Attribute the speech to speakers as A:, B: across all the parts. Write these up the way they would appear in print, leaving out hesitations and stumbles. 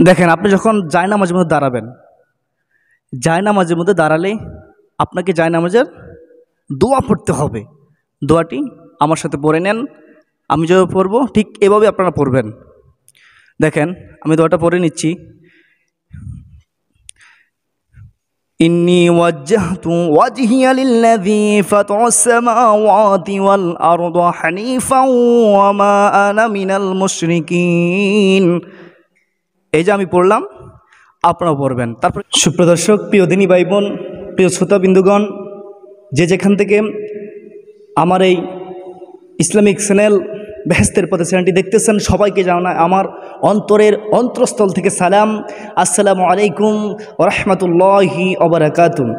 A: দেখেন, আপনি যখন জায়নামাজের মধ্যে দাঁড়াবেন, জায়নামাজের মধ্যে দাঁড়ালে আপনাকে জায়নামাজের দোয়া পড়তে হবে। দোয়াটি আমার সাথে পড়ে নেন। আমি যেভাবে পড়ব ঠিক এভাবে আপনারা পড়বেন। দেখেন, আমি দোয়াটা পড়ে নিচ্ছি। ইন্নী ওয়াজ্জাহতু ওয়াজহিয়া লিল্লাযী ফাতারাস সামাওয়াতি ওয়াল আরদা হানিফাও ওয়া মা আনা মিনাল মুশরিকিন। এই যে আমি পড়লাম, আপনারাও পড়বেন। তারপর সুপ্রদর্শক, প্রিয় দিনী ভাই বোন, প্রিয় শ্রোতাবিন্দুগণ, যে যেখান থেকে আমার এই ইসলামিক চ্যানেল বেহেশতের পথে চ্যানেলটি দেখতেছেন, সবাইকে জানাই আমার অন্তরের অন্তরস্থল থেকে সালাম। আসসালামু আলাইকুম ওয়া রাহমাতুল্লাহি ওয়া বারাকাতুহু।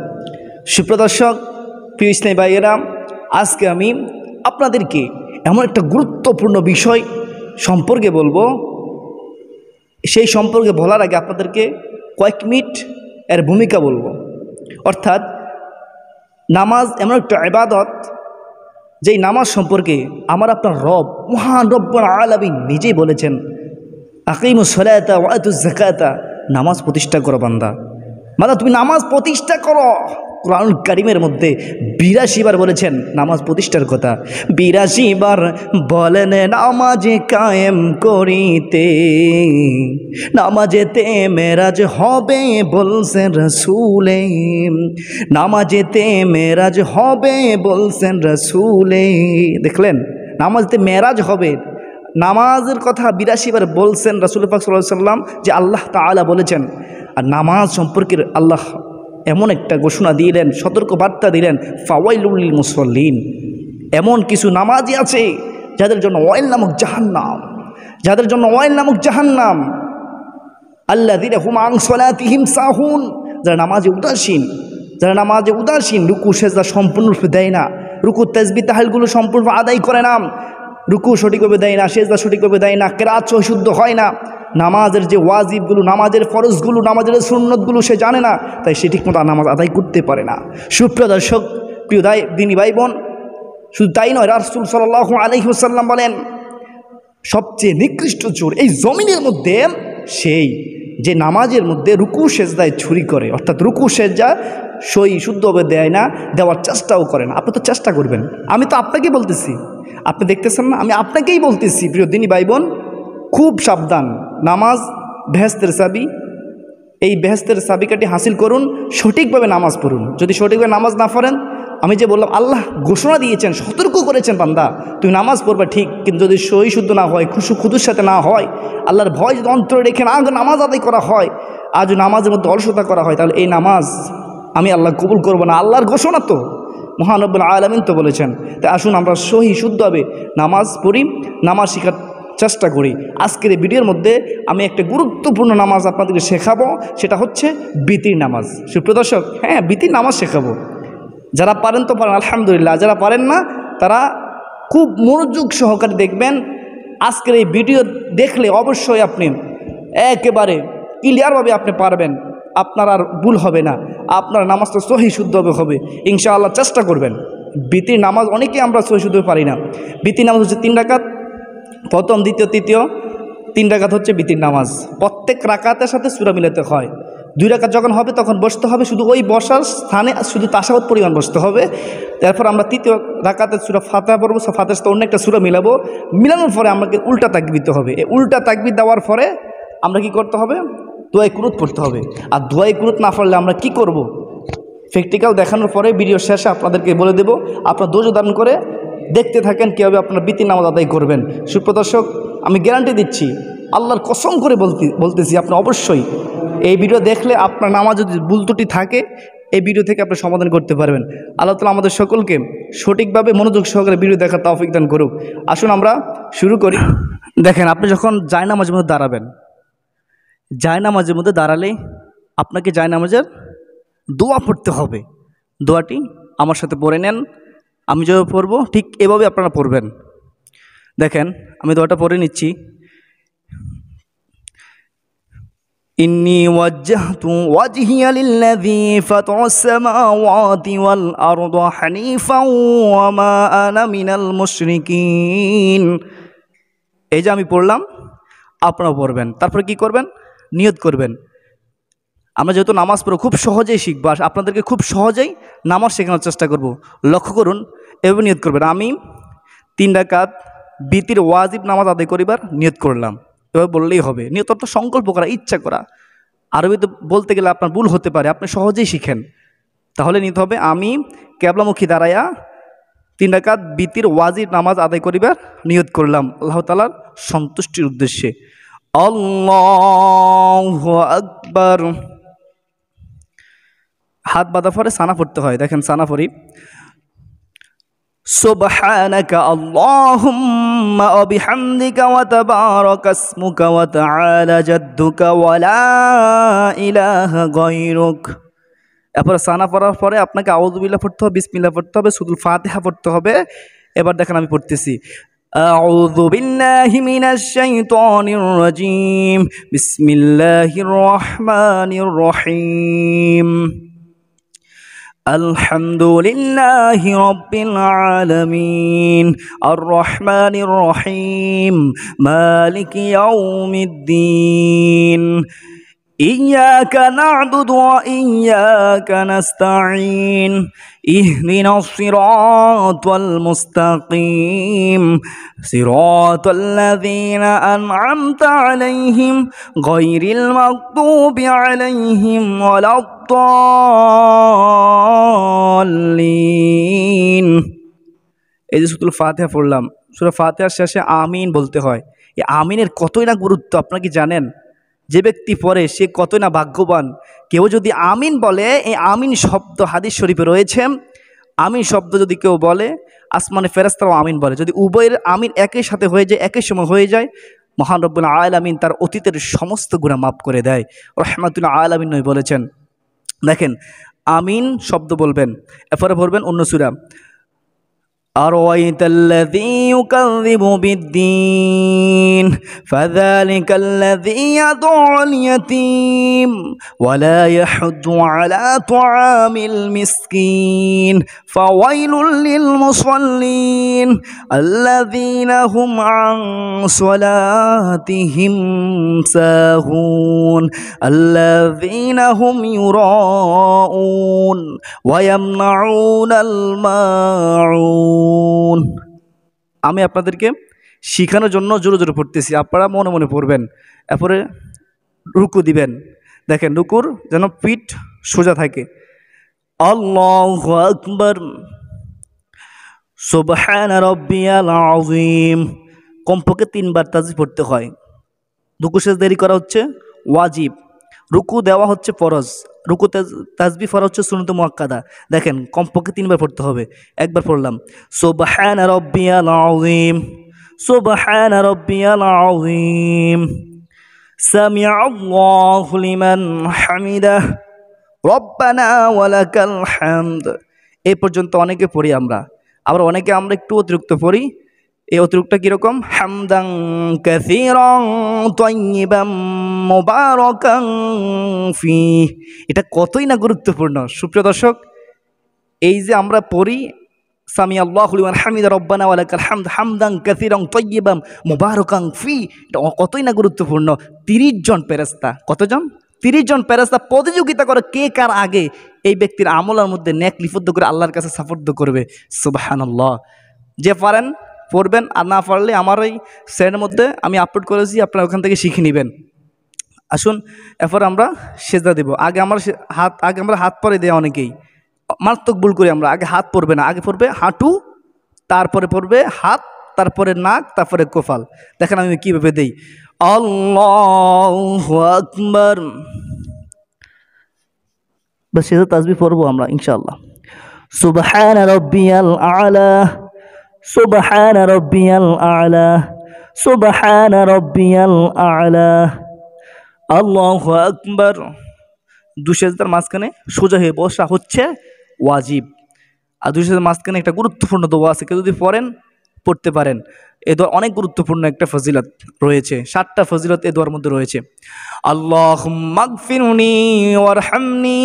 A: সুপ্রদর্শক, প্রিয় ইসলামী ভাইয়েরা, আজকে আমি আপনাদেরকে এমন একটা গুরুত্বপূর্ণ বিষয় সম্পর্কে বলবো। সেই সম্পর্কে বলার আগে আপনাদেরকে কয়েক মিনিট এর ভূমিকা বলবো। অর্থাৎ নামাজ এমন একটা ইবাদত, যেই নামাজ সম্পর্কে আমার আপনার রব মহান রব্বুল আলামিন নিজেই বলেছেন, আকিমুস সালাতা ওয়া আতুজ যাকাতা, নামাজ প্রতিষ্ঠা করো বান্দা। মানে তুমি নামাজ প্রতিষ্ঠা করো। কুরআনুল কারীমের মধ্যে ৮২ বার বলেছেন নামাজ প্রতিষ্ঠার কথা। ৮২ বার বলেন নামাজে কায়েম করিতে, নামাজেতে মেরাজ হবে বলছেন রাসূলে, নামাজেতে মেরাজ হবে বলছেন রাসূলে। দেখলেন, নামাজেতে মেরাজ হবে, নামাজের কথা ৮২ বার বলছেন রাসূল পাক সাল্লাল্লাহু আলাইহি ওয়াসাল্লাম, যে আল্লাহ তাআলা বলেছেন। আর নামাজ সম্পর্কে আল্লাহ এমন একটা ঘোষণা দিলেন, সতর্ক বার্তা দিলেন, ফাওয়াইলুল লিল মুসাল্লিন। এমন কিছু নামাজি আছে যাদের জন্য ওয়াইল নামক জাহান্নাম, যাদের জন্য ওয়াইল নামক জাহান্নাম। আল্লাযীনা হুম আন সালাতিহিম সাহুন, যারা নামাজে উদাসীন, যারা নামাজে উদাসীন, রুকু সেজদা সম্পূর্ণরূপে দেয় না, রুকু তাসবিহ তাহলিলগুলো সম্পূর্ণ আদায় করে না, রুকু সঠিকভাবে দেয় না, সেজদা সঠিকভাবে দেয় না, কেরাত শুদ্ধ হয় না, নামাজের যে ওয়াজিবগুলো, নামাজের ফরজগুলো, নামাজের সুন্নতগুলো সে জানে না, তাই সে ঠিকমতো নামাজ আদায় করতে পারে না। সুপ্রিয় দর্শক, প্রিয় দিনী ভাই বোন, শুধু তাই নয়, রাসূল সাল্লাল্লাহু আলাইহি ওয়াসাল্লাম বলেন, সবচেয়ে নিকৃষ্ট চোর এই জমিনের মধ্যে সেই যে নামাজের মধ্যে রুকু সেজদায় চুরি করে, অর্থাৎ রুকু সেজদা সই শুদ্ধভাবে দেয় না, দেওয়ার চেষ্টাও করে না। আপনি তো চেষ্টা করবেন, আমি তো আপনাকে বলতেছি, আপনি দেখতেছেন না, আমি আপনাকেই বলতেছি। প্রিয় দিনী ভাই বোন, খুব সাবধান। নামাজ বেহেশতের চাবি, এই বেহেশতের চাবিকাঠি হাসিল করুন, সঠিকভাবে নামাজ পড়ুন। যদি সঠিকভাবে নামাজ না পড়েন, আমি যে বললাম, আল্লাহ ঘোষণা দিয়েছেন, সতর্ক করেছেন, বান্দা তুমি নামাজ পড়বা ঠিক, কিন্তু যদি সহি শুদ্ধ না হয়, খুদুর সাথে না হয়, আল্লাহর ভয় যদি অন্তরে রেখে না নামাজ আদায় করা হয়, আর যদি নামাজের মধ্যে অলসতা করা হয়, তাহলে এই নামাজ আমি আল্লাহ কবুল করবো না। আল্লাহর ঘোষণা তো, মহান রব্বুল আলামিন তো বলেছেন। তাই আসুন আমরা সহি শুদ্ধভাবে নামাজ পড়ি, নামাজ শেখার চেষ্টা করি। আজকের এই ভিডিওর মধ্যে আমি একটা গুরুত্বপূর্ণ নামাজ আপনাদেরকে শেখাবো, সেটা হচ্ছে বিতির নামাজ। সুপ্রদর্শক, হ্যাঁ, বিতির নামাজ শেখাবো। যারা পারেন তো পারেন, আলহামদুলিল্লাহ। যারা পারেন না, তারা খুব মনোযোগ সহকারে দেখবেন। আজকের এই ভিডিও দেখলে অবশ্যই আপনি একেবারে ক্লিয়ারভাবে আপনি পারবেন, আপনার আর ভুল হবে না, আপনার নামাজটা সহি শুদ্ধভাবে হবে ইনশাআল্লাহ। চেষ্টা করবেন। বিতির নামাজ অনেকে আমরা সহি শুদ্ধভাবে পারি না। বিতির নামাজ হচ্ছে 3 রাকাত, প্রথম, দ্বিতীয়, তৃতীয় 3 রাকাত হচ্ছে বিতির নামাজ। প্রত্যেক রাকাতের সাথে সূরা মিলাতে হয়। 2 রাকাত যখন হবে তখন বসতে হবে, শুধু ওই বসার স্থানে শুধু তাশাহুদ পরিমাণ বসতে হবে। তারপর আমরা তৃতীয় রাকাতে সূরা ফাতিহা পড়বো, ফাতিহার সাথে অন্য একটা সূরা মিলাবো। মিলানোর পরে আমাকে উল্টা তাকবীর দিতে হবে। এই উল্টা তাকবীর দেওয়ার পরে আমরা কি করতে হবে? দোয়ায়ে কুনুত পড়তে হবে। আর দোয়ায়ে কুনুত না পড়লে আমরা কি করব? প্র্যাকটিক্যাল দেখানোর পরে ভিডিও শেষে আপনাদেরকে বলে দেব। আপনারা ধৈর্য ধারণ করে দেখতে থাকেন কীভাবে আপনারা বিতির নামাজ আদায় করবেন। সুপ্রদর্শক, আমি গ্যারান্টি দিচ্ছি, আল্লাহর কসম করে বলতেছি, আপনি অবশ্যই এই ভিডিও দেখলে আপনার নামাজ যদি ভুল ত্রুটি থাকে, এই ভিডিও থেকে আপনি সমাধান করতে পারবেন। আল্লাহ তাআলা আমাদের সকলকে সঠিকভাবে মনোযোগ সহকারে ভিডিও দেখার তৌফিক দান করুক। আসুন আমরা শুরু করি। দেখেন, আপনি যখন জায়নামাজের মধ্যে দাঁড়াবেন, জায়নামাজের মধ্যে দাঁড়ালে আপনাকে জায়নামাজের দোয়া পড়তে হবে। দোয়াটি আমার সাথে পড়ে নেন। আমি যেভাবে পড়ব ঠিক এভাবে আপনারা পড়বেন। দেখেন, আমি দোয়াটা পড়ে নিচ্ছি। ইন্নী ওয়াজ্জাহতু ওয়াজহিয়া লিল্লাযী ফাতারাস সামাওয়াতি ওয়াল আরদা হানিফাও ওয়া মা আনা মিনাল মুশরিকিন। এই যে আমি পড়লাম, আপনারা পড়বেন। তারপরে কি করবেন? নিয়ত করবেন। আমরা যেহেতু নামাজ পড়ব খুব সহজেই শিখবো, আর আপনাদেরকে খুব সহজেই নামাজ শেখানোর চেষ্টা করব। লক্ষ্য করুন, এভাবে নিয়ত করবেন, আমি 3 রাকাত বিতির ওয়াজিব নামাজ আদায় করিবার নিয়ত করলাম। এভাবে বললেই হবে। নিয়ত অর্থ সংকল্প করা, ইচ্ছা করা। আরবিতে বলতে গেলে আপনার ভুল হতে পারে, আপনি সহজেই শিখেন। তাহলে নিতে হবে, আমি কেবলামুখী দাঁড়াইয়া 3 রাকাত বিতির ওয়াজিব নামাজ আদায় করিবার নিয়ত করলাম আল্লাহ তাআলার সন্তুষ্টির উদ্দেশ্যে। আল্লাহু আকবার। হাত বাঁধা পরে সানা পড়তে হয়। দেখেন সানা পড়ি, সুবহানাকা আল্লাহুম্মা ওয়া বিহামদিকা ওয়া তাবারাকা ইসমুকা ওয়া তাআলা জাদ্দুকা ওয়া লা ইলাহা গায়রুক। এরপর সানা পড়ার পরে আপনাকে আউযুবিল্লাহ পড়তে হবে, বিসমিল্লাহ পড়তে হবে, সূরাতুল ফাতিহা পড়তে হবে। এবার দেখেন আমি পড়তেছি, আউযু বিল্লাহি মিনাশ শাইতানির রাজীম, বিসমিল্লাহির রহমানির রহিম, আলহামদুলিল্লাহি রাব্বিল আলামিন, আর রহমানির রহিম, মালিকি ইয়াউমিদ্দিন, ইয়্যাকা না'বুদু ওয়া ইয়্যাকা নাস্তাঈন, ইহদিনাস সিরাতাল মুস্তাকিম, সিরাতাল্লাযীনা আন'আমতা আলাইহিম গায়রিল মাগদুবি আলাইহিম ওয়ালাদ-দাল্লিন। এই যে সূরাতুল ফাতিহা পড়লাম, সূরা ফাতিহার শেষে আমিন বলতে হয়। এই আমিনের কতই না গুরুত্ব আপনারা কি জানেন? যে ব্যক্তি পড়ে সে কতই না ভাগ্যবান। কেউ যদি আমিন বলে, এই আমিন শব্দ হাদিস শরীফে রয়েছে, আমিন শব্দ যদি কেউ বলে, আসমানে ফেরেশতারাও আমিন বলে। যদি উভয়ের আমিন একই সাথে হয়ে যায়, একই সময় হয়ে যায়, মহান রব্বুল আলামিন তার অতীতের সমস্ত গুনাহ মাফ করে দেয়। রাহমাতুল আলামিন নবী বলেছেন। দেখেন, আমিন শব্দ বলবেন, এরপরে বলবেন অন্য সূরা, أرأيت الذي يكذب بالدين فذلك الذي يدعو اليتيم ولا يحض على طعام المسكين فويل للمصلين الذين هم عن صلاتهم ساهون الذين هم يراءون ويمنعون الماعون। আমি আপনাদেরকে শিখানোর জন্য জোরে জোরে পড়তেছি, আপনারা মনে মনে পড়বেন। এরপরে রুকু দিবেন। দেখেন, রুকুর যেন পিঠ সোজা থাকে। আল্লাহু আকবার, সুবহান রাব্বিয়াল আযীম। কমপক্ষে 3 বার তাসবিহ পড়তে হয়। রুকু সেজদা দেরি করা হচ্ছে ওয়াজিব, রুকু দেওয়া হচ্ছে ফরজ, রুকু তাসবিহ পড়া হচ্ছে সুন্নত মুআক্কাদা। দেখেন, কমপক্ষে 3 বার পড়তে হবে। একবার পড়লাম, সুবহান রাব্বিয়াল আযীম, সুবহান রাব্বিয়াল আযীম, সামিআল্লাহু লিমান হামিদাহ, রব্বানা ওয়া লাকাল হামদ। এই পর্যন্ত অনেকে পড়ি আমরা, আবার অনেকে আমরা একটু অতিরিক্ত পড়ি। এই অতিরিক্ত কীরকম? হামদান কাসীরান তাইয়্যিবান মুবারাকান ফীহ। এটা কতই না গুরুত্বপূর্ণ সুপ্রিয় দর্শক। এই যে আমরা পড়ি সামিআল্লাহু লিমান হামিদা রব্বানা ওয়া লাকাল হামদ, হামদান কাসীরান তাইয়্যিবান মুবারাকান ফীহ, এটা কতই না গুরুত্বপূর্ণ। 30 জন ফেরেশতা, কতজন? 30 জন ফেরেশতা প্রতিযোগিতা করে কে কার আগে এই ব্যক্তির আমলের মধ্যে নেক লিপিবদ্ধ করে আল্লাহর কাছে সাফর্দ করবে। সুবহানাল্লাহ। যে পারেন পড়বেন, আর না পারলে আমার এই চ্যানেলের মধ্যে আমি আপলোড করেছি, আপনারা ওখান থেকে শিখে নেবেন। আসুন, এরপর আমরা সেজদা দেব। আগে আমরা হাত পরে দেয় অনেকেই, মারাত্মক ভুল করি আমরা। আগে হাত পড়বে না, আগে পড়বে হাঁটু, তারপরে পড়বে হাত, তারপরে নাক, তারপরে কপাল। দেখেন আমি কীভাবে দেই। আল্লাহু আকবার। বাস সেজদা তাসবিহ পড়বো আমরা ইনশাআল্লাহ। সুবহান রাব্বিয়াল আ'লা, সুবহান রাব্বিয়াল আ'লা, সুবহান রাব্বিয়াল আ'লা, আল্লাহু আকবার। 2 সেজদার মাঝখানে সোজা হয়ে বসা হচ্ছে ওয়াজিব। আর 2 সেজদার মাঝখানে একটা গুরুত্বপূর্ণ দোয়া আছে, কেউ যদি পড়তে পারেন। এই দোয়া অনেক গুরুত্বপূর্ণ একটা ফজিলত রয়েছে, 7টা ফজিলত এই দোয়ার মধ্যে রয়েছে। আল্লাহুম্মা গফিরনি ওয়ারহামনি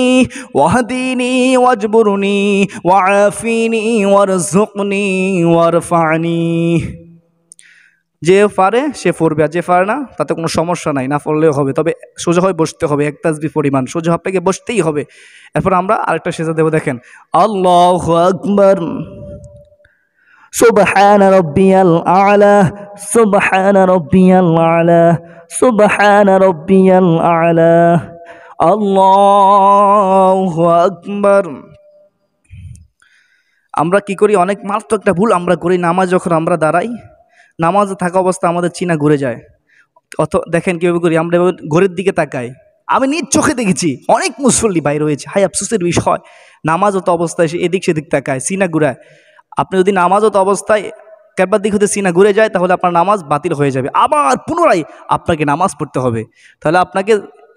A: ওয়াহদিনি ওয়াজবুরনি ওয়াআফিনি ওয়ারযুকনি ওয়ারফা'নি। যে পারে সে পড়বে, আর যে পারে না তাতে কোনো সমস্যা নাই, না পড়লেও হবে, তবে সোজা হয়ে বসতে হবে, এক তাসবিহ পরিমাণ সোজা আপনাকে বসতেই হবে। এরপর আমরা আরেকটা সেজদা দেব, দেখেন আল্লাহু আকবার, সুবহান রাব্বিয়াল আ'লা, সুবহান রাব্বিয়াল আ'লা, সুবহান রাব্বিয়াল আ'লা, আল্লাহু আকবার। আমরা কি করি, অনেক মারাত্মক একটা ভুল আমরা করি, নামাজ যখন আমরা দাঁড়াই, নামাজে থাকা অবস্থা আমাদের চিনা ঘুরে যায়। দেখেন কীভাবে করি, আমরা ঘড়ির দিকে তাকাই। আমি নিজ চোখে দেখেছি অনেক মুসল্লি বাইর হয়েছে, হাই আফসোসের বিষয়, নামাজত অবস্থায় সে এদিক সেদিক তাকায়, সিনা ঘুরায়। আপনি যদি নামাজত অবস্থায় ক্যাবার দিক হতে সিনা ঘুরে যায়, তাহলে আপনার নামাজ বাতিল হয়ে যাবে, আবার পুনরায় আপনাকে নামাজ পড়তে হবে। তাহলে আপনাকে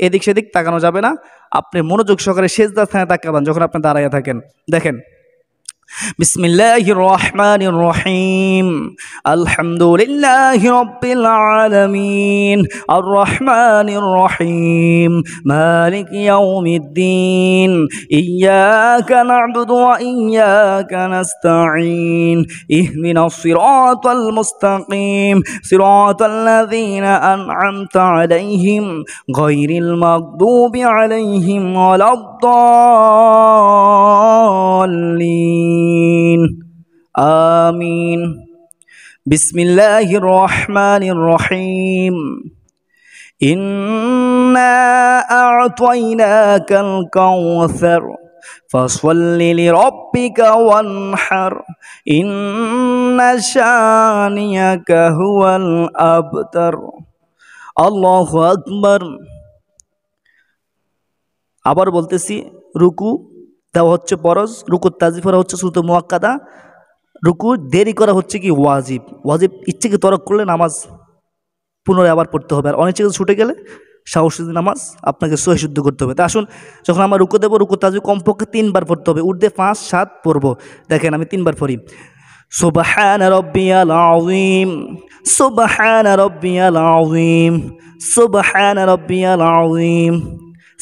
A: এদিক সেদিক তাকানো যাবে না, আপনি মনোযোগ সহকারে সেজদার স্থানে তাকাবেন যখন আপনি দাঁড়াইয়া থাকেন। দেখেন বিসমিল্লাহির রহমানির রহিম, আলহামদুলিল্লাহি রাব্বিল আলামিন, আর রহমানির রহিম, মালিক ইয়াউমিদ্দিন, ইয়্যাকা না'বুদু ওয়া ইয়্যাকা নাস্তাঈন, ইহদিনাস সিরাতাল মুস্তাকিম, সিরাতাল লাযীনা আন'আমতা আলাইহিম, গায়রিল মাগদুবি আলাইহিম ওয়ালাদ-দাল্লিন। آمين. بسم الله الرحمن الرحيم. إنا أعطيناك الكوثر فصل لربك وانحر إن شانئك هو الأبتر. الله أكبر. আবার বলতেছি, রুকু দেওয়া হচ্ছে ফরজ, রুকুর তাজবিহ করা হচ্ছে সুন্নাত মুআক্কাদা, রুকু দেরি করা হচ্ছে কি ওয়াজিব। ওয়াজিব ইচ্ছেকে তরক করলে নামাজ পুনরায় আবার পড়তে হবে, আর অনিচ্ছাকে ছুটে গেলে সাহসী নামাজ আপনাকে সহি শুদ্ধ করতে হবে। তা আসুন, যখন আমরা রুকু দেবো, রুকু তাজবিহ কমপক্ষে 3 বার পড়তে হবে, উর্দে 5, 7 পড়বো। দেখেন আমি 3 বার পড়ি, সুবহান রাব্বিয়াল আযীম, সুবহান রাব্বিয়াল আযীম, সুবহান রাব্বিয়াল আযীম,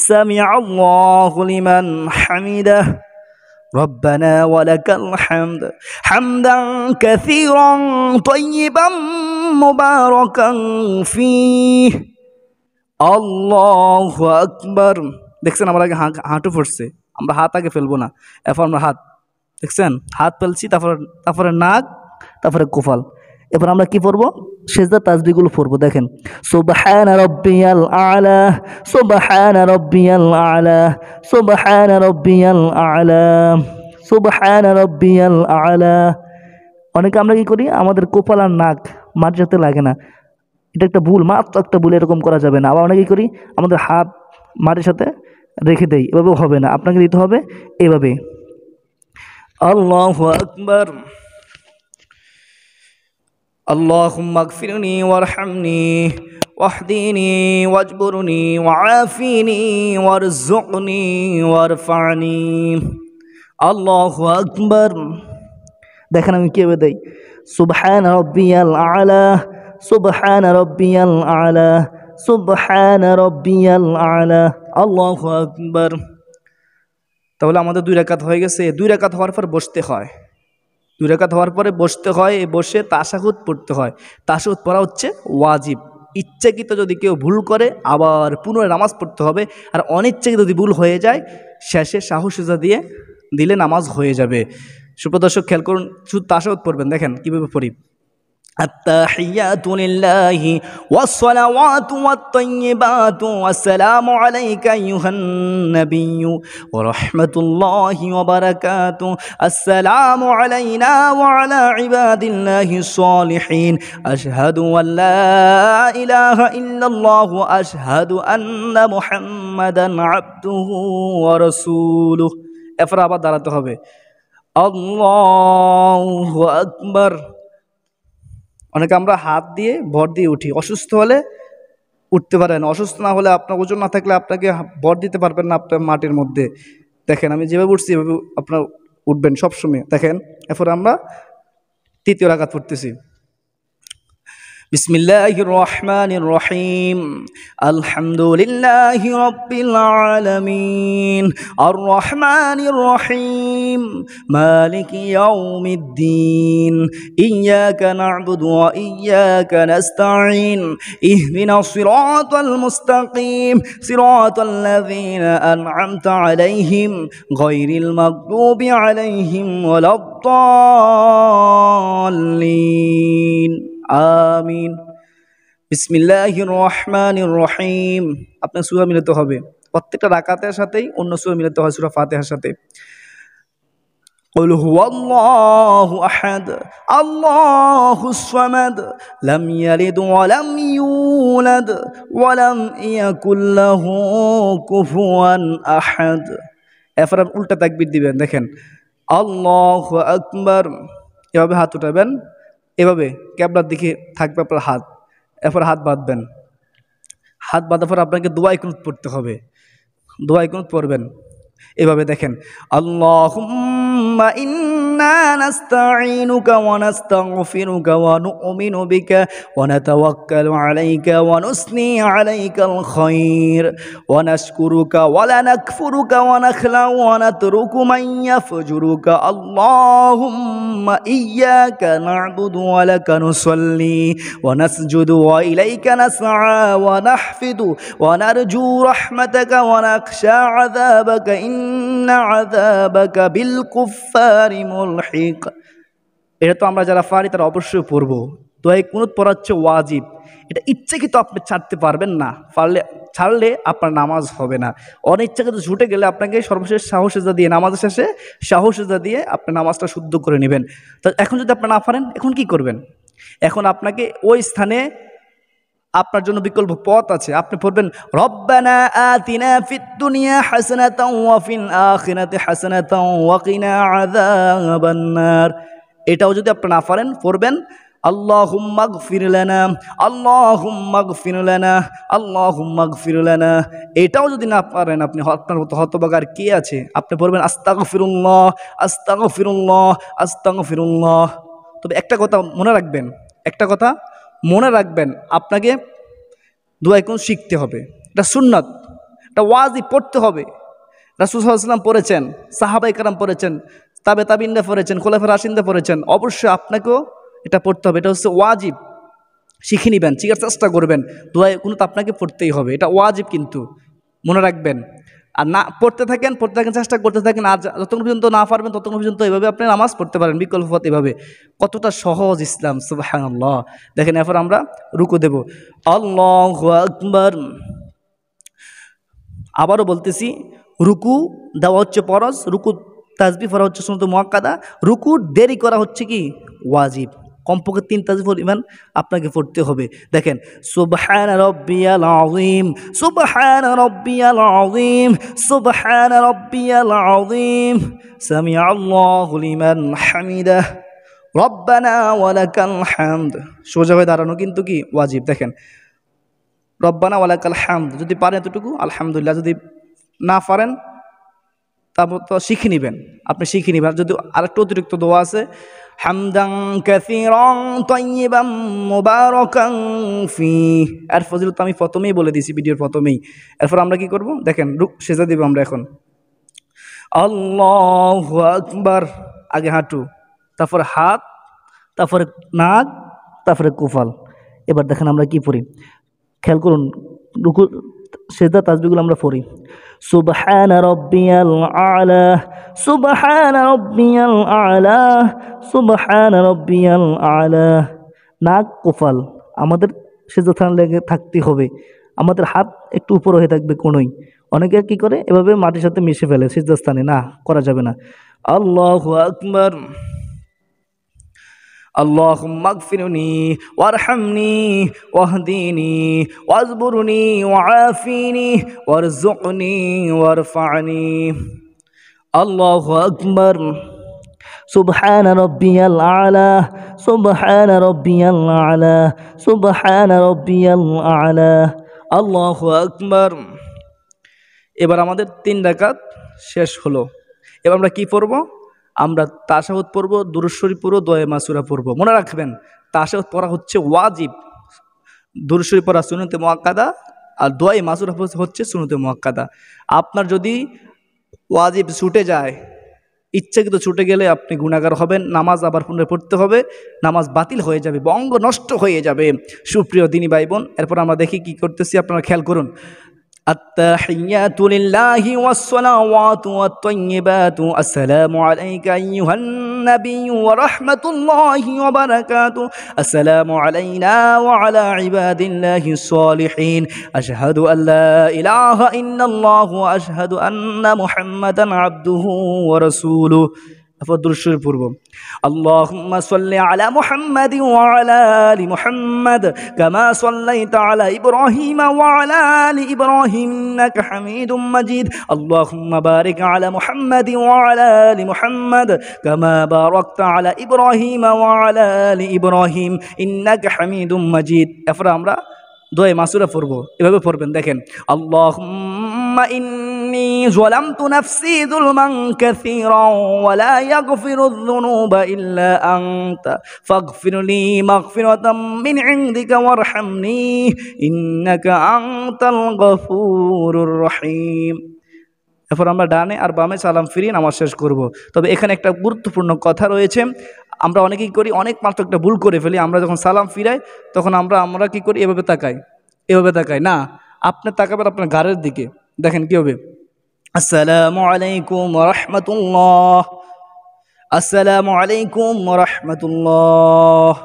A: সামিআল্লাহু লিমান হামিদাহ, ربنا ولك الحمد حمدا كثيرا طيبا مباركا فيه আল্লাহু আকবার। দেখছেন আমার আগে হাঁটু পড়ছে, আমরা হাত আগে ফেলবো না, এরপর আমরা হাত, দেখছেন হাত ফেলছি, তারপরে নাক, তারপরে কোফাল। এরপর আমরা কি পড়বো, সেজদা তাসবিহগুলো পড়বো। দেখেন সুবহান রাব্বিয়াল আ'লা, সুবহান রাব্বিয়াল আ'লা, সুবহান রাব্বিয়াল আ'লা, সুবহান রাব্বিয়াল আ'লা। অনেকে আমরা কি করি, আমাদের কোপাল আর নাক মাটির সাথে লাগে না, এটা একটা ভুল, মাত্র একটা ভুল, এরকম করা যাবে না। আবার অনেকে কি করি, আমাদের হাত মাটির সাথে রেখে দেই, এভাবে হবে না, আপনাকে দিতে হবে এভাবে। আল্লাহু আকবার। আল্লাহুম্মা গফিরনি ওয়ারহামনি ওয়াহদিনি ওয়াজবুরনি ওয়াআফিনি ওয়ারযুকনি ওয়ারফা'নি। আল্লাহু আকবার। দেখেন আমি কিভাবে দেই, সুবহান রাব্বিয়াল আ'লা, সুবহান রাব্বিয়াল আ'লা, সুবহান রাব্বিয়াল আ'লা, আল্লাহু আকবার। তাহলে আমাদের 2 রাকাত হয়ে গেছে। 2 রাকাত হওয়ার পর বসতে হয়, 2 রাকাত হওয়ার পরে বসতে হয়, বসে তাশাহুদ পড়তে হয়। তাশাহুদ পড়া হচ্ছে ওয়াজিব। ইচ্ছাকৃত যদি কেউ ভুল করে, আবার পুনরায় নামাজ পড়তে হবে, আর অনিচ্ছাকৃত যদি ভুল হয়ে যায়, শেষে সাহসিজা দিয়ে দিলে নামাজ হয়ে যাবে। সুপ্রদর্শক খেয়াল করুন, শুধু তাশাহুদ পড়বেন। দেখেন কীভাবে পড়ি, আত্তাহিয়াতু লিল্লাহি ওয়াসসালাওয়াতু ওয়াত-তাইয়্যিবাতু আসসালামু আলাইকা আইয়ুহান নাবিয়্যু ওয়া রাহমাতুল্লাহি ওয়া বারাকাতুহু আসসালামু আলাইনা ওয়া আলা ইবাদিল্লাহিস সালিহিন আশহাদু আল লা ইলাহা ইল্লাল্লাহু ওয়া আশহাদু আন্না মুহাম্মাদান আবদুহু ওয়া রাসূলুহু। এরপর আবার দাঁড়াতে হবে, আল্লাহু আকবার। অনেকে আমরা হাত দিয়ে ভর দিয়ে উঠি, অসুস্থ হলে উঠতে পারেন, অসুস্থ না হলে, আপনার ওজন না থাকলে আপনাকে ভর দিতে পারবেন না আপনার মাটির মধ্যে। দেখেন আমি যেভাবে উঠছি এভাবে আপনার উঠবেন সবসময়। দেখেন এরপর আমরা 3য় রাকাত পড়তেছি, بسم الله الرحمن الرحيم الحمد لله رب العالمين الرحمن الرحيم مالك يوم الدين إياك نعبد وإياك نستعين اهدنا الصراط المستقيم صراط الذين أنعمت عليهم غير المغضوب عليهم ولا الضالين আমিন। বিসমিল্লাহির রহমানির রহিম। আপনার সূরা মিলাতে হবে, প্রত্যেকটা রাকাতের সাথেই অন্য সূরা মিলাতে হয় সূরা ফাতিহার সাথে। قل هو الله أحد الله الصمد لم يلد ولم يولد ولم يكن له كفوا أحد। এরপর উল্টা তাকবীর দিবেন, দেখেন আল্লাহু আকবার, এভাবে হাত উঠাবেন, এভাবে ক্যাবলার দিকে থাকবে আপনার হাত, এরপর হাত বাঁধবেন। হাত বাঁধার পর আপনাকে দোয়া কুনুত পড়তে হবে, দোয়া কুনুত পড়বেন এভাবে, দেখেন আল্লাহুম্মা ইন্না নাস্তাঈনুকা ওয়া নাস্তাগফিরুকা ওয়া নু'মিনু বিকা ওয়া নাতাওয়াক্কালু আলাইকা ওয়া নুসনি আলাইকাল খায়র ওয়া নাশকুরুকা ওয়া লা নাকফুরুকা ওয়া নাখলাউ ওয়া নাতরুকু মান ইয়াফজুরুকা আল্লাহুম্মা ইয়্যাকা না'বুদু ওয়া লাকা নুসাল্লি ওয়া নাসজুদু ওয়া ইলাইকা নাসআ ওয়া নাহফিদু ওয়া নারজু রাহমাতাকা ওয়া নাখশা আযাবাকা ইন্না আযাবাকা বিল কুফফারি মুলহিক। এটা তো আমরা যারা পারি তারা অবশ্যই পড়বো। দোয়া কুনুত পড়া হচ্ছে ওয়াজিব, এটা ইচ্ছাকৃত আপনি ছাড়তে পারবেন না, ছাড়লে আপনার নামাজ হবে না। অনিচ্ছাকৃত ছুটে গেলে আপনাকে সর্বশেষ সাহসেজদা দিয়ে, নামাজের শেষে সাহসেজদা দিয়ে আপনি নামাজটা শুদ্ধ করে নেবেন। তো এখন যদি আপনি না পারেন, এখন কি করবেন? এখন আপনাকে ওই স্থানে আপনার জন্য বিকল্প পথ আছে, আপনি পড়বেন রব্বানা আতিনা ফিদ দুনিয়া হাসানাতাও ওয়া ফিল আখিরাতি হাসানাতাও ওয়া কিনা আযাবান নার। এটাও যদি আপনি না পারেন, পড়বেন আল্লাহুম্মা গফির লানা আল্লাহুম্মা গফির লানা আল্লাহুম্মা গফির লানা। এটাও যদি না পারেন, আপনি আপনার মতো হতভাগার কে আছে, আপনি পড়বেন আস্তাগফিরুল্লাহ আস্তাগফিরুল্লাহ আস্তাগফিরুল্লাহ। তবে একটা কথা মনে রাখবেন, একটা কথা মনে রাখবেন, আপনাকে দোয়া কুনুত শিখতে হবে। এটা সুন্নাত, এটা ওয়াজিব, পড়তে হবে। রাসূল সাল্লাল্লাহু আলাইহি ওয়াসাল্লাম পড়েছেন, সাহাবায়ে কেরাম পড়েছেন, তাবেঈনরা পড়েছেন, খোলাফায়ে রাশিদিনরা পড়েছেন, অবশ্যই আপনাকেও এটা পড়তে হবে। এটা হচ্ছে ওয়াজিব, শিখে নেবেন, শিখার চেষ্টা করবেন। দোয়া কুনুত আপনাকে পড়তেই হবে, এটা ওয়াজিব, কিন্তু মনে রাখবেন। আর না পড়তে থাকেন, চেষ্টা করতে থাকেন, আর যতক্ষণ পর্যন্ত না পারবেন ততক্ষণ পর্যন্ত এভাবে আপনি নামাজ পড়তে পারেন, বিকল্প পথ এভাবে। কতটা সহজ ইসলাম, সুবহানাল্লাহ। দেখেন এরপর আমরা রুকু দেব, আল্লাহু আকবার। আবারও বলতেছি, রুকু দেওয়া হচ্ছে ফরজ, রুকু তাসবিহ পড়া হচ্ছে সুন্নাত মুআক্কাদা, রুকু দেরি করা হচ্ছে কি ওয়াজিব। কমপক্ষে 3 তাসবিহ ইমান আপনাকে পড়তে হবে। দেখেন সুবহান রাব্বিয়াল আযীম সুবহান রাব্বিয়াল আযীম সুবহান রাব্বিয়াল আযীম সামিআল্লাহু লিমান হামিদাহ রব্বানা ওয়া লাকাল হামদ। সোজা হয়ে দাঁড়ানো কিন্তু কি ওয়াজিব। দেখেন রব্বানা ওয়া লাকাল হামদ, যদি পারেন এতটুকু আলহামদুলিল্লাহ, যদি না পারেন তারপর তো শিখে নেবেন, আপনি শিখে নেবেন। যদি আরেকটু অতিরিক্ত দোয়া আছে, হামদান কাসীরান তাইয়িবান মুবারাকান ফি, এর ফজিলত আমি প্রথমেই বলে দিয়েছি, ভিডিওর প্রথমেই। এরপর আমরা কি করব, দেখেন সেজদা দিব আমরা এখন। আল্লাহু আকবার, আগে হাঁটু, তারপর হাত, তারপরে নাক, তারপরে কুফাল। এবার দেখেন আমরা কি পড়ি, খেয়াল করুন। রুকু সেজদা তাসবিহগুলো আমরা পড়ি, সুবহান রাব্বিয়াল আলা সুবহান রাব্বিয়াল আলা সুবহান রাব্বিয়াল আলা। নাক কুফাল আমাদের সেজদা লেগে থাকতে হবে, আমাদের হাত একটু উপরে হয়ে থাকবে কোনোই। অনেকে কি করে এভাবে মাটির সাথে মিশে ফেলে সেজদা স্থানে, না, করা যাবে না। আল্লাহু আকবার। আল্লাহুম্মা গফিরনি ওয়ারহামনি ওয়াহদিনি ওয়াজবুরনি ওয়াআফিনি ওয়ারযুকনি ওয়ারফা'নি। আল্লাহু আকবার। সুবহান রাব্বিয়াল আলা সুবহান রাব্বিয়াল আলা সুবহান রাব্বিয়াল আলা। আল্লাহু আকবার। এবার আমাদের 3 রাকাত শেষ হলো। এবার আমরা কি পড়ব, আমরা তাশাহুদ পড়ব, দুরূদ শরীফ পড়ব, দোয়া মাসুরা পড়ব। মনে রাখবেন তাশাহুদ পড়া হচ্ছে ওয়াজিব, দুরূদ শরীফ পড়া সুন্নতে মুআক্কাদা, আর দোয়ায়ে মাসুরা হচ্ছে সুন্নতে মুআক্কাদা। আপনার যদি ওয়াজিব ছুটে যায়, ইচ্ছাকৃত ছুটে গেলে আপনি গুনাহগার হবেন, নামাজ আবার পুনরায় পড়তে হবে, নামাজ বাতিল হয়ে যাবে, অঙ্গ নষ্ট হয়ে যাবে। সুপ্রিয় দিনী ভাই বোন, এরপর আমরা দেখি কি করতেছি, আপনারা খেয়াল করুন। التحيات لله والصلوات والطيبات السلام عليك أيها النبي ورحمة الله وبركاته السلام علينا وعلى عباد الله الصالحين أشهد أن لا إله إلا الله وأشهد أن محمدا عبده ورسوله أفضل পূর্ব اللهم صل على محمد وعلى آل محمد كما صليت على إبراهيم وعلى آل إبراهيم إنك حميد مجيد اللهم بارك على محمد وعلى آل محمد كما باركت على إبراهيم وعلى آل إبراهيم إنك حميد مجيد এরপর আমরা দোয়া মাসুরা পড়ব, এভাবে পড়বেন, দেখেন। আল্লাহুম্মা ইন্নী যালামতু নাফসি যুলমান কাসীরা ওয়া লা ইয়াগফিরুয যুনুবা ইল্লা আনতা ফাগফিরলি মাগফিরাতাম মিন ইনদিকা ওয়ারহামনি ইন্নাকা আনতাল গফুরুর রহিম। এরপর আমরা ডানে আর বামে সালাম ফিরিয়ে নামাজ শেষ করব। তবে এখানে একটা গুরুত্বপূর্ণ কথা রয়েছে, আমরা অনেকেই করি, অনেক মাত্র একটা ভুল করে ফেলি। আমরা যখন সালাম ফিরাই তখন আমরা কি করি, এভাবে তাকাই না, আপনি তাকাবেন আপনার ঘাড়ের দিকে, দেখেন কি হবে, আসসালামু আলাইকুম ওয়া রাহমাতুল্লাহ, আসসালামু আলাইকুম ওয়া রাহমাতুল্লাহ,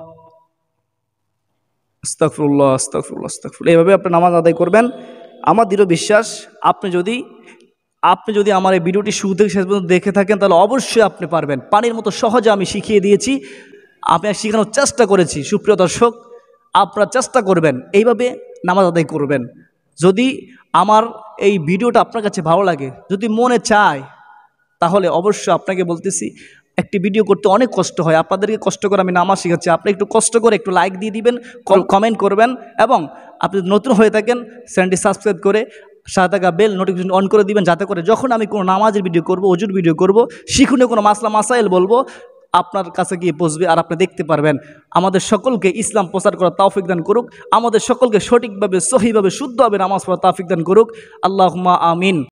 A: আস্তাগফিরুল্লাহ আস্তাগফিরুল্লাহ আস্তাগফিরুল্লাহ, এভাবে আপনি নামাজ আদায় করবেন। আমার দৃঢ় বিশ্বাস, আপনি যদি আমার এই ভিডিওটি শুরু থেকে শেষ পর্যন্ত দেখে থাকেন তাহলে অবশ্যই আপনি পারবেন। পানির মতো সহজে আমি শিখিয়ে দিয়েছি, আমি শেখানোর চেষ্টা করেছি। সুপ্রিয় দর্শক, আপনারা চেষ্টা করবেন, এইভাবে নামাজ আদায় করবেন। যদি আমার এই ভিডিওটা আপনার কাছে ভালো লাগে, যদি মনে চায়, তাহলে অবশ্যই আপনাকে বলতেছি, একটি ভিডিও করতে অনেক কষ্ট হয়, আপনাদেরকে কষ্ট করে আমি নামাজ শেখাচ্ছি, আপনি একটু কষ্ট করে একটু লাইক দিয়ে দিবেন, কমেন্ট করবেন, এবং আপনি নতুন হয়ে থাকেন চ্যানেলটি সাবস্ক্রাইব করে সাথে থাকা বেল নোটিফিকেশন অন করে দিবেন, যাতে করে যখন আমি কোনো নামাজের ভিডিও করব, ওযুর ভিডিও করব, শিখুনে কোনো মাসলা মাসাইল বলবো, আপনার কাছে গিয়ে পৌঁছবে আর আপনি দেখতে পারবেন। আমাদের সকলকে ইসলাম প্রচার করার তৌফিক দান করুক, আমাদের সকলকে সঠিকভাবে, সহিভাবে, শুদ্ধভাবে নামাজ পড়ার তৌফিক দান করুক। আল্লাহুম্মা আমিন।